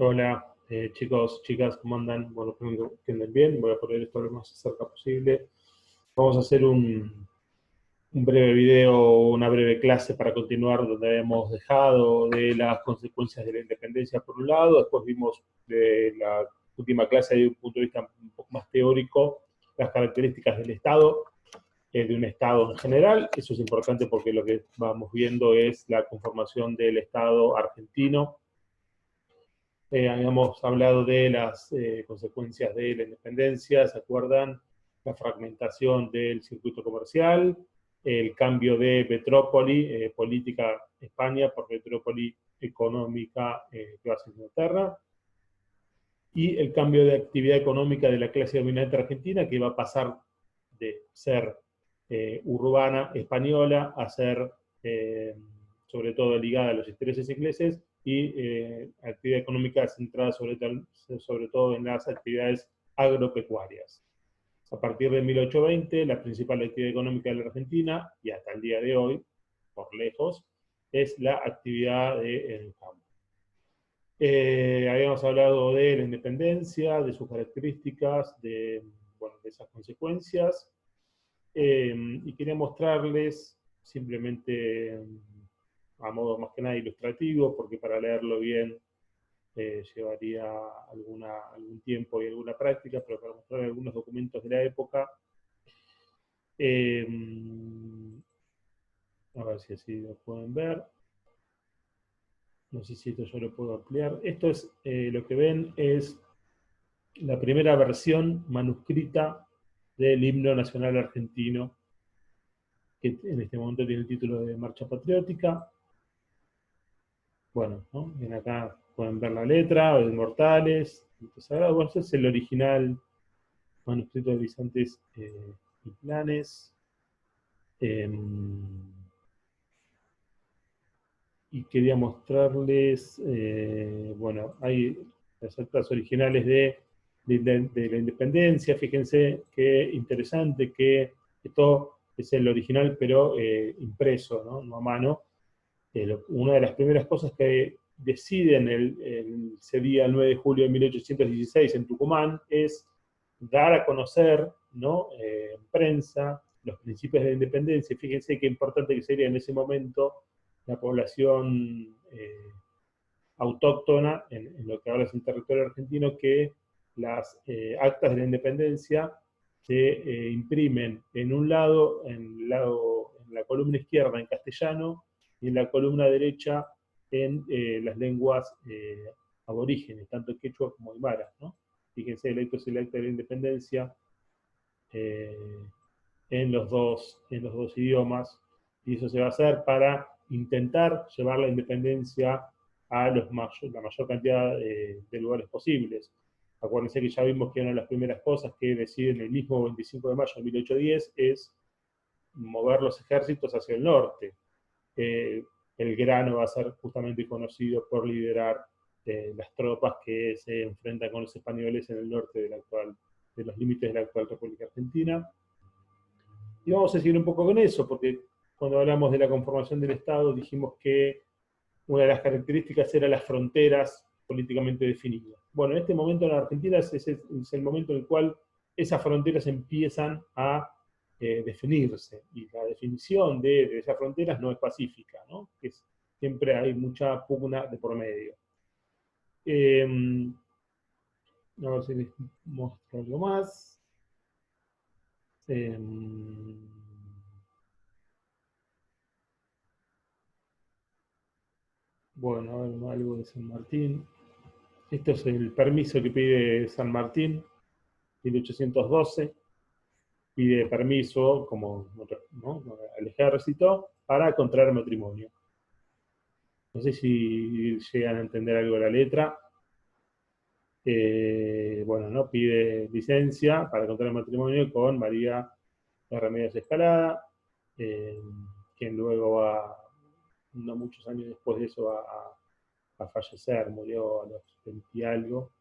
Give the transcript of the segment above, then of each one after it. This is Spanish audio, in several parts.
Hola, chicos, chicas, ¿cómo andan? Bueno, espero que anden bien. Voy a poner esto lo más cerca posible. Vamos a hacer un breve video, una breve clase para continuar donde habíamos dejado de las consecuencias de la independencia por un lado. Después vimos de la última clase desde un punto de vista un poco más teórico las características del Estado, de un Estado en general. Eso es importante porque lo que vamos viendo es la conformación del Estado argentino. Habíamos hablado de las consecuencias de la independencia, ¿se acuerdan? La fragmentación del circuito comercial, el cambio de metrópoli, política España por metrópoli económica que va a ser Inglaterra, y el cambio de actividad económica de la clase dominante argentina, que va a pasar de ser urbana española a ser sobre todo ligada a los intereses ingleses y actividad económica centrada sobre todo en las actividades agropecuarias. A partir de 1820, la principal actividad económica de la Argentina, y hasta el día de hoy, por lejos, es la actividad del campo. Habíamos hablado de la independencia, de sus características, bueno, de esas consecuencias, y quería mostrarles simplemente a modo más que nada ilustrativo, porque para leerlo bien llevaría algún tiempo y alguna práctica, pero para mostrar algunos documentos de la época, eh, a ver si así lo pueden ver. No sé si esto yo lo puedo ampliar. Esto es, lo que ven es la primera versión manuscrita del himno nacional argentino, que en este momento tiene el título de Marcha Patriótica. Bueno, ¿no? Ven acá, pueden ver la letra, o de Inmortales, Sagrado. Bueno, ese es el original manuscrito de Vicentes y Planes. Y quería mostrarles, bueno, hay las actas originales de la independencia. Fíjense qué interesante que esto es el original, pero impreso, ¿no? No a mano. Una de las primeras cosas que deciden ese día 9 de julio de 1816 en Tucumán es dar a conocer, ¿no? En prensa los principios de la independencia. Fíjense qué importante que sería en ese momento la población autóctona en lo que ahora es el territorio argentino, que las actas de la independencia se imprimen en la columna izquierda en castellano y en la columna derecha en las lenguas aborígenes, tanto quechua como aymara, ¿no? Fíjense, el acto es el acta de la independencia eh, en los dos idiomas, y eso se va a hacer para intentar llevar la independencia a la mayor cantidad de lugares posibles. Acuérdense que ya vimos que una de las primeras cosas que deciden el mismo 25 de mayo de 1810 es mover los ejércitos hacia el norte. Grano va a ser justamente conocido por liderar las tropas que se enfrentan con los españoles en el norte de los límites de la actual República Argentina. Y vamos a seguir un poco con eso, porque cuando hablamos de la conformación del Estado dijimos que una de las características era las fronteras políticamente definidas. Bueno, en este momento en la Argentina es el momento en el cual esas fronteras empiezan a definirse, y la definición de esas fronteras no es pacífica, ¿no? Siempre hay mucha pugna de por medio. A ver si les muestro algo más. Bueno, a ver, algo de San Martín. Esto es el permiso que pide San Martín, 1812. Pide permiso, como, ¿no?, al ejército para contraer matrimonio. No sé si llegan a entender algo de la letra. Bueno, ¿no? Pide licencia para contraer matrimonio con María de Remedios Escalada, quien luego va, no muchos años después de eso, va a fallecer, murió a los 20 y algo.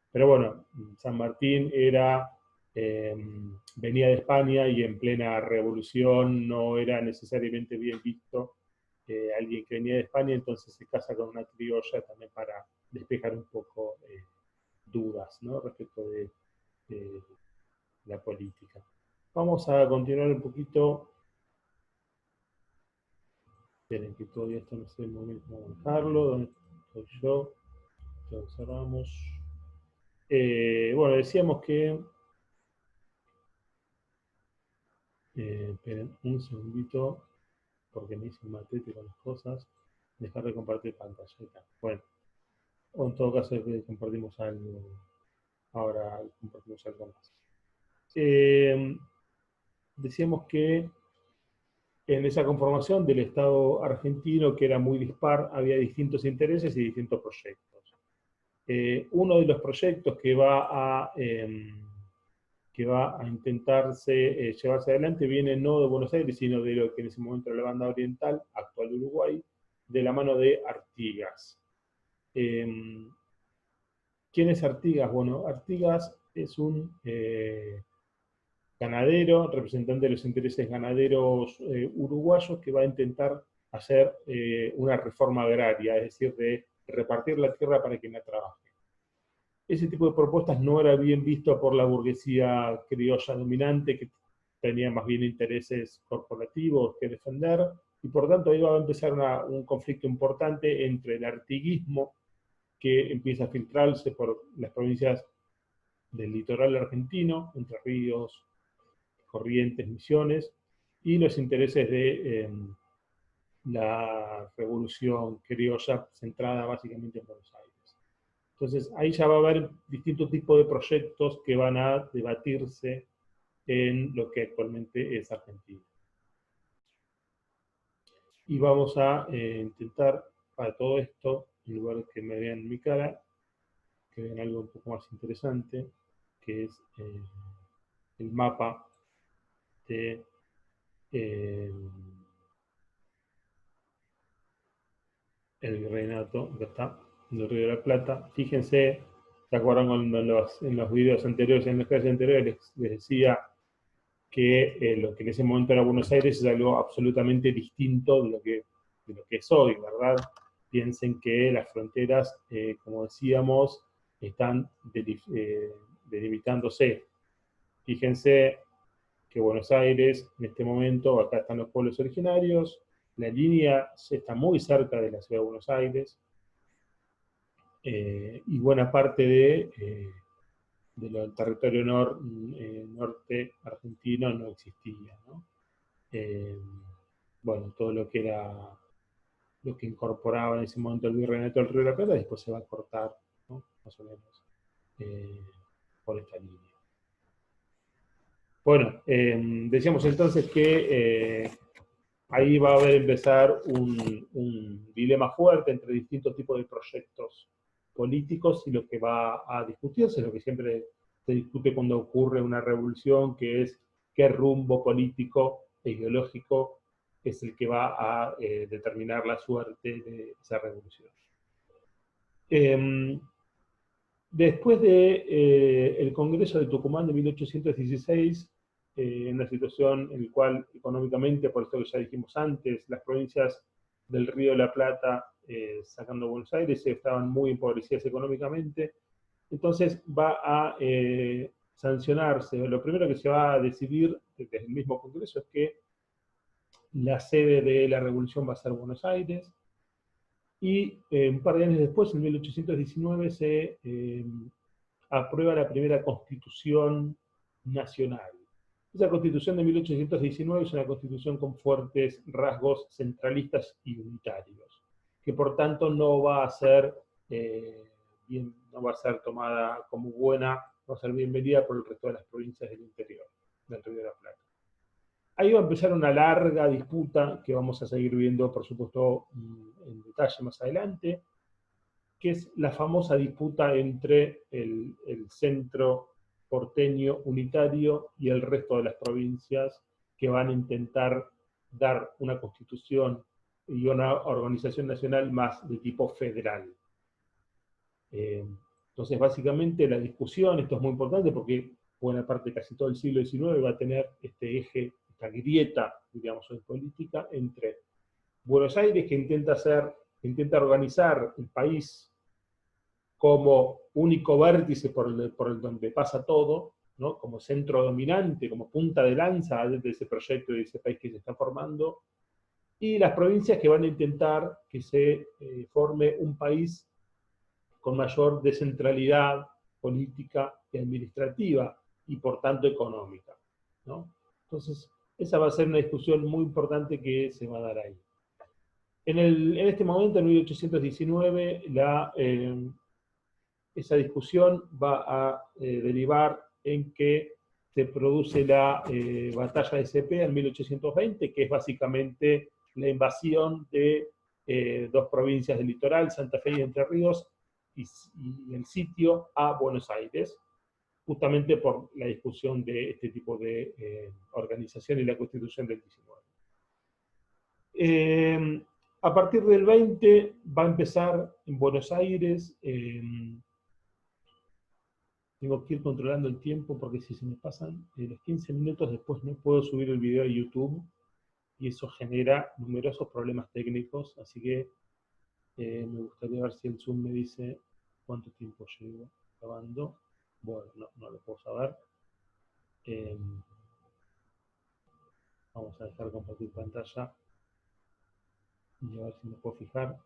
Pero bueno, San Martín venía de España y en plena revolución no era necesariamente bien visto alguien que venía de España, entonces se casa con una criolla también para despejar un poco dudas, ¿no?, respecto de la política. Vamos a continuar un poquito. Esperen que todavía esto no sé muy bien cómo manejarlo. ¿Dónde estoy yo? Lo cerramos. Bueno, decíamos que... esperen un segundito, porque me hice un matete con las cosas. Dejar de compartir pantalla. Bueno, o en todo caso compartimos algo. Ahora compartimos algo más. Decíamos que en esa conformación del Estado argentino, que era muy dispar, había distintos intereses y distintos proyectos. Uno de los proyectos que va a intentarse llevarse adelante viene no de Buenos Aires, sino de lo que en ese momento era la banda oriental, actual Uruguay, de la mano de Artigas. ¿Quién es Artigas? Bueno, Artigas es un ganadero, representante de los intereses ganaderos uruguayos, que va a intentar hacer una reforma agraria, es decir, de repartir la tierra para quien la trabaje. Ese tipo de propuestas no era bien visto por la burguesía criolla dominante, que tenía más bien intereses corporativos que defender, y por tanto ahí va a empezar un conflicto importante entre el artiguismo, que empieza a filtrarse por las provincias del litoral argentino, Entre Ríos, Corrientes, Misiones, y los intereses de la revolución criolla centrada básicamente en Buenos Aires. Entonces ahí ya va a haber distintos tipos de proyectos que van a debatirse en lo que actualmente es Argentina. Y vamos a intentar, para todo esto, en lugar de que me vean mi cara, que vean algo un poco más interesante, que es el mapa de el virreinato, acá está, del Río de la Plata. Fíjense, ¿se acuerdan cuando en los videos anteriores, en las clases anteriores, les decía que lo que en ese momento era Buenos Aires es algo absolutamente distinto de lo que es hoy, ¿verdad? Piensen que las fronteras, como decíamos, están delimitándose. Fíjense que Buenos Aires, en este momento, acá están los pueblos originarios, la línea está muy cerca de la ciudad de Buenos Aires, y buena parte del territorio norte argentino no existía, ¿no? Bueno, todo lo que era, lo que incorporaba en ese momento el virreinato del Río de la Plata, después se va a cortar, ¿no?, más o menos por esta línea. Bueno, decíamos entonces que ahí va a haber empezar un dilema fuerte entre distintos tipos de proyectos políticos, y lo que va a discutirse, lo que siempre se discute cuando ocurre una revolución, que es qué rumbo político e ideológico es el que va a determinar la suerte de esa revolución. Después del Congreso de Tucumán de 1816, en una situación en la cual económicamente, por esto que ya dijimos antes, las provincias del Río de la Plata, sacando Buenos Aires, estaban muy empobrecidas económicamente, entonces va a sancionarse. Lo primero que se va a decidir desde el mismo Congreso es que la sede de la revolución va a ser Buenos Aires, y un par de años después, en 1819, se aprueba la primera Constitución Nacional. Esa Constitución de 1819 es una constitución con fuertes rasgos centralistas y unitarios, que por tanto no va a ser no va a ser tomada como buena, va a ser bienvenida por el resto de las provincias del interior del Río de la Plata. Ahí va a empezar una larga disputa que vamos a seguir viendo, por supuesto, en detalle más adelante, que es la famosa disputa entre el centro porteño unitario y el resto de las provincias, que van a intentar dar una constitución y una organización nacional más de tipo federal. Entonces, básicamente, la discusión, esto es muy importante porque buena parte, casi todo el siglo XIX, va a tener este eje, esta grieta, digamos, en política, entre Buenos Aires, que intenta organizar el país como único vértice por el donde pasa todo, ¿no? Como centro dominante, como punta de lanza de ese proyecto y de ese país que se está formando, y las provincias que van a intentar que se forme un país con mayor descentralidad política y administrativa y por tanto económica, ¿no? Entonces, esa va a ser una discusión muy importante que se va a dar ahí. En este momento, en 1819, esa discusión va a derivar en que se produce la batalla de Cepeda en 1820, que es básicamente la invasión de dos provincias del litoral, Santa Fe y Entre Ríos, y el sitio a Buenos Aires, justamente por la discusión de este tipo de organización y la constitución del 19. A partir del 20 va a empezar en Buenos Aires, tengo que ir controlando el tiempo porque si se me pasan los 15 minutos después no puedo subir el video a YouTube y eso genera numerosos problemas técnicos, así que me gustaría ver si el Zoom me dice cuánto tiempo llevo grabando. Bueno, no lo puedo saber. Eh, Vamos a dejar compartir pantalla y a ver si me puedo fijar.